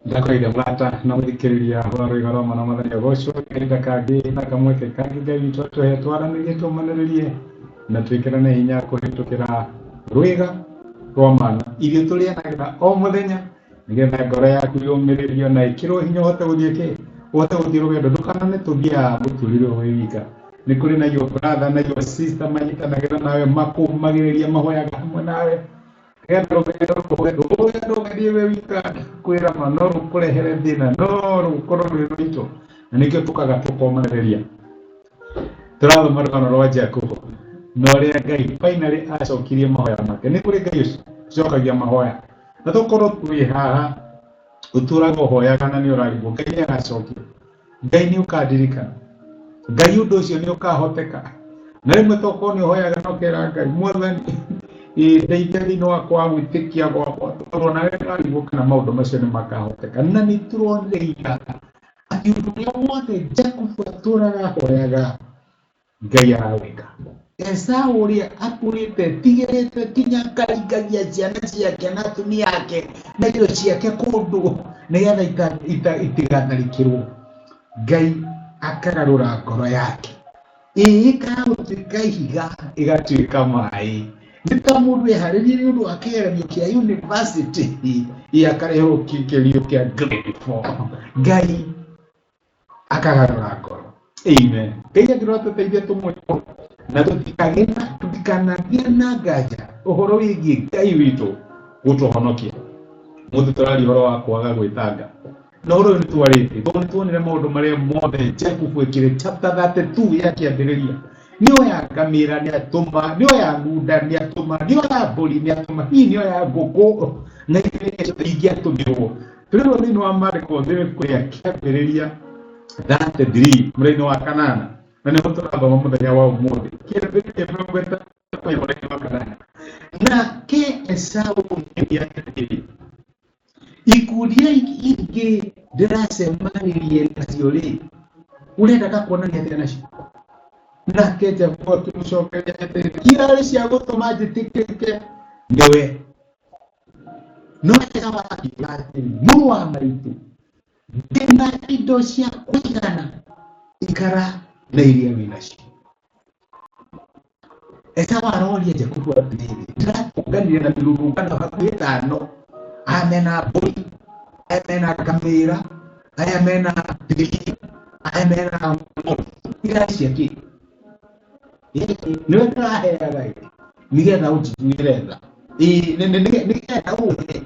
Ndakoire mwata na muthikiriria horo igoro mana muthenya gocio kahinda kangi na kamweke kangi Ngai witũ atũhe twaranĩrie tũmanĩrĩrie na twĩkĩrane hinya kũhĩtũkĩra rwĩga rwa mana irio tũrĩanagĩra o mũthenya nĩgetha ngoro yaku yũmĩrĩrio na ĩkĩrwo hinya ũhote gũthiĩ rũgendo ndũkanane tũthiaga mũtũrĩre wĩ wika. Nĩ kũrĩ na your brother na your sister manyitanagĩra nawe makũmagĩrĩria mahoyaga hamwe nawe rũgendo we wika kwĩra ma no rũkũrehere thĩna no rũkorwo rwĩ rwitũ na nĩkĩo tũkaga tũkomanĩrĩria. Tũrathoma rũgano rwa Jakubu na ũrĩa Ngai finally acokirie mahoya make. Nĩ kũrĩ Ngai ũcokagia mahoya na tũkorwo twĩ haha ũtũraga ũhoyaga na nĩ ũrarigwo Ngai nĩ agacokia. Ngai nĩ ũkandirikana, Ngai ũndũ ũcio nĩ ũkahoteka. Na rĩmwe tokorwo nĩ ũhoyaga na ũkera Ngai Mwathani ndeithia thĩinĩ wakwa gwĩtĩkia gwakwa tondũ nawe nĩũrarigwo kana maũndũ macio nĩ makahoteka. Na nĩ tũronire ira atĩ ũndũ ũrĩa wothe Jakubu atũraga ahoyaga Ngai arawĩka. Esau ũrĩa akũrĩte tigĩrĩte kinya akaringagia ciana ciake na atumia ake na irio ciake kũndũ nĩgetha itigatharĩkĩrwo, Ngai akagarũra ngoro yake ĩkagũtuĩka ihiga ĩgatuĩka maĩ. Nĩ ta mũndũ eharĩrie nĩ ũndũ wa kĩgeranio kĩa university akareherwo kĩgerio kĩa grade 4, Ngai akagarũra ngoro. Amen. Ngai agĩrotũteithie tũmũnywo na tũtikanagĩe na nganja ũhoro wĩgiĩ Ngai witũ gũtũhonokia. Mũndũ tũrari ũhoro wa kwaga gwĩtanga na ũhoro ũyũ nĩtwarĩte tondũ nĩtuonire maũndũ marĩa mothe Jakubu ekire chapter 32 ya kĩambĩrĩria. Nĩoya ngamĩra nĩatũma, nĩoya ngunda nĩatũma, nĩoya mbũri nĩatũma, hihi nĩoya ngũkũ na ingĩatũmirwo. Tũrĩrwo thĩinĩ wa Marko kũrĩa kĩambĩrĩria 33 mũraini wa kanana na nĩho tũrathoma mũthenya wa ũmũthĩ kĩambĩrĩria 33 wa kanana. Nake Esau nĩatĩrĩrĩ ikundi ingĩ ndĩracemanirie nacio rĩ ũrendaga kuonania atĩa nacio? Nake Jakubu akĩmũcokeria atĩrĩrĩ irarĩ cia gũtũma njĩtĩkĩrĩke nĩwe. No Esau akiuga atĩrĩ mũrũ wa maitũ ndĩna indo cia kũigana ikara na iria wĩ nacio. Esau aroria Jakubu atĩrĩrĩ ndĩratũnganire na mĩrũrũngano hakuhĩ 5, aya mena mbũri, aya mena ngamĩra, aya mena ndigiri, aya mena ng'ombe. Irarĩ cia kĩ? Nĩwe ndĩraheaga nĩgetha ũnjiguĩre tha, nĩgetha ũhe.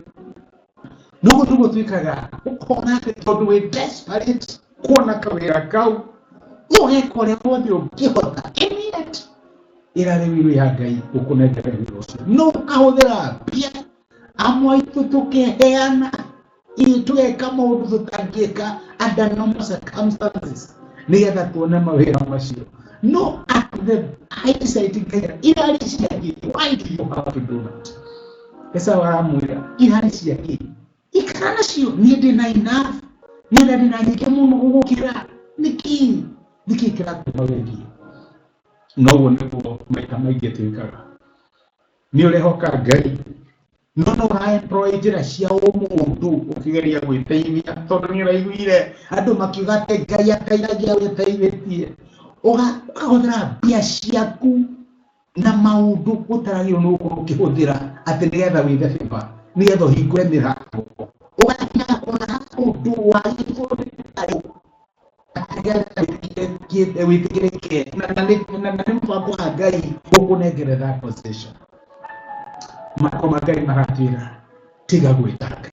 Noguo nĩguo twĩkaga ũkona atĩ tondũ wĩ desperate kuona kawĩra kau ũgeka ũrĩa wothe ũngĩhota ĩrarĩ wĩrĩ ya Ngai ũkũnengere wĩra ũcio. No ũkahũthĩra mbia amwe aitũ tũkeheana tũgeka maũndũ tũtangĩka under normal circumstances nĩgetha tuone mawĩra macio. No at the hindsight irarĩ ciakĩ, why do you have to do that? Esau aramwĩra irarĩ ciakĩ ikara nacio, niĩ ndĩna enough, niĩ ndĩna nyingĩ mũno gũgũkĩra nĩkĩ kĩratũma wendie. Noguo nĩguo maita maingĩ twĩkaga. Nĩ ũrehoka Ngai no ũraemploy njĩra cia ũmũndũ ũkĩgeria gwĩteithia tondũ nĩ ũraiguire andũ makiuga atĩ Ngai akairagia wĩteithĩtie, ũkahũthĩra mbia ciaku na maũndũ ũtaragĩrĩirwo nĩ gũkorwo ũkĩhũthĩra atĩ nĩgetha wĩthe favor, nĩgetha ũhingũre mĩrango, ũgatiga kũona ũndũ wa igũrũ wĩtĩkĩrĩke na nĩ mũbango wa Ngai ũkũnengere that position. Mako ma Ngai maratwĩra tiga gwĩtanga,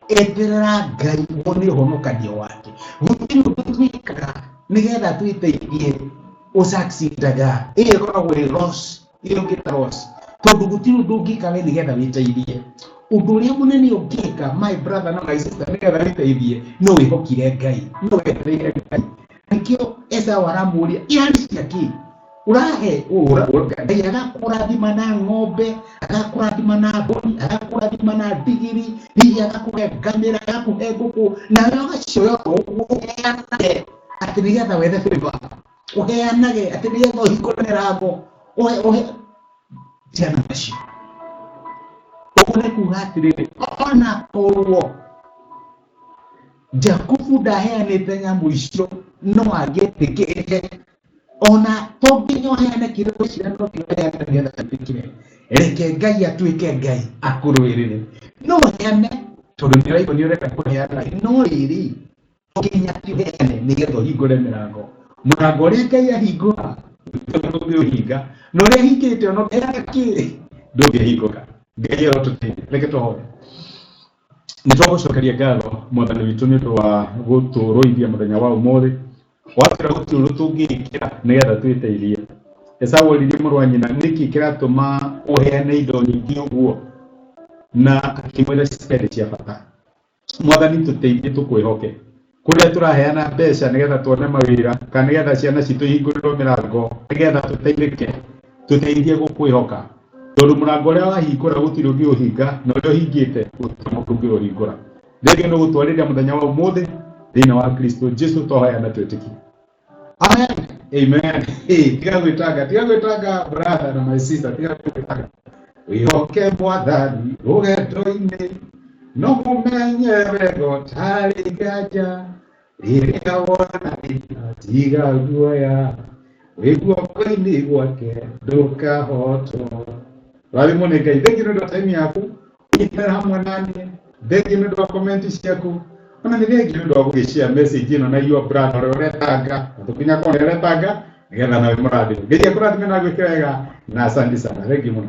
eterera Ngai wone ũhonokanio wake. Gũtirĩ ũndũ twĩkaga nĩgetha twĩteithie ũsucceedaga, ĩyo ĩkoragwo ĩ loss, ĩyo ũngĩta loss, tondũ gũtirĩ ũndũ ũngĩka we nĩgetha wĩteithie. Ũndũ ũrĩa mũnene ũngĩka my brother na my sister nĩgetha wĩteithie no wĩhokire Ngai, no wetereire Ngai. Nĩkĩo Esau aramũria irarĩ ciakĩ urahe Ngai agakũrathima na ng'ombe, agakũrathima na mbũri, agakũrathima na ndigiri, hihi agakũhe ngamĩra, agakũhe ngũkũ, nawe ũgacioya ũheanage atĩ nĩgetha wethe favor, ũheanage atĩ nĩgetha ũhingũre mĩrango, ũhe ciana nacio. Ole kuhatire ona owo Jakubu ndaheanĩte nyamũ icio no angĩtĩkĩrĩke ona to nginya ũheane kĩrĩa ũcira no kĩheane nĩgetha gĩtĩkĩre reke Ngai atuĩke Ngai akũrũĩrĩre no heane tondũ nĩũraigua nĩũreka kũheana no rĩrĩ nginya kĩheane nĩgetha ũhingũre mĩrango ũrĩa Ngai ahingũra ndũngĩũhinga na ũrĩa ahingĩte ona ũheane kĩrĩ ndũngĩhingũka Ngai arotũteithia reke tũhoe. Nitwagucokeria ngatho mwathani witũ nĩ ũndũ wa gũtũrũithia mũthenya wa ũmũthĩ watwĩra gũtirĩ ũndũ tũngĩkĩra nĩgetha twĩteithie. Esaũ oririe mũrũ wa nyina nĩkĩ kĩratũma ũheane indo nyingĩ ũguo na akĩmwĩra citirĩ cia bata. Mwathani tũteithie tũkwĩhoke kũrĩa tũraheana mbeca nĩgetha tuone mawĩra kana nĩgetha ciana citũ ihingũrĩrwo mĩrango nĩgetha tũteithĩke tũteithie gũkwĩhoka tondũ mũrango ũrĩa wahingũra gũtirĩ ũngĩũhinga na ũrĩa ũhingĩte gũtirĩ mũndũ ũngĩũhingũra. Thengio nĩ gũtwarĩria mũthenya wa ũmũthĩ thĩinĩ wa Kristo Jesũ twahoya na twĩtĩkie. Amen. Amen. Tiga gwĩtanga brother na my sister, tiga gwĩtanga. Wĩhoke Mwathani rũgendo-inĩ no mũmenye wego tarĩ nganja rĩrĩa wona tiga guoya wĩ guoko-inĩ gwake ndũkahotwo. Rathimwo nĩ Ngai. Thengio nĩ ũndũ wa time yaku ũnyitĩrĩra hamwe naniĩ. Thengio nĩ ũndũ wa comment ciaku ona nĩ thengio nĩ ũndũ wa gũgĩshare message ĩno na your brother ũrĩa ũretanga tũkinya kũrĩa ũretanga nĩgetha nawe mũrathimwo. Ngai akũrathime na gwĩka wega na asante sana. Thengio mũno.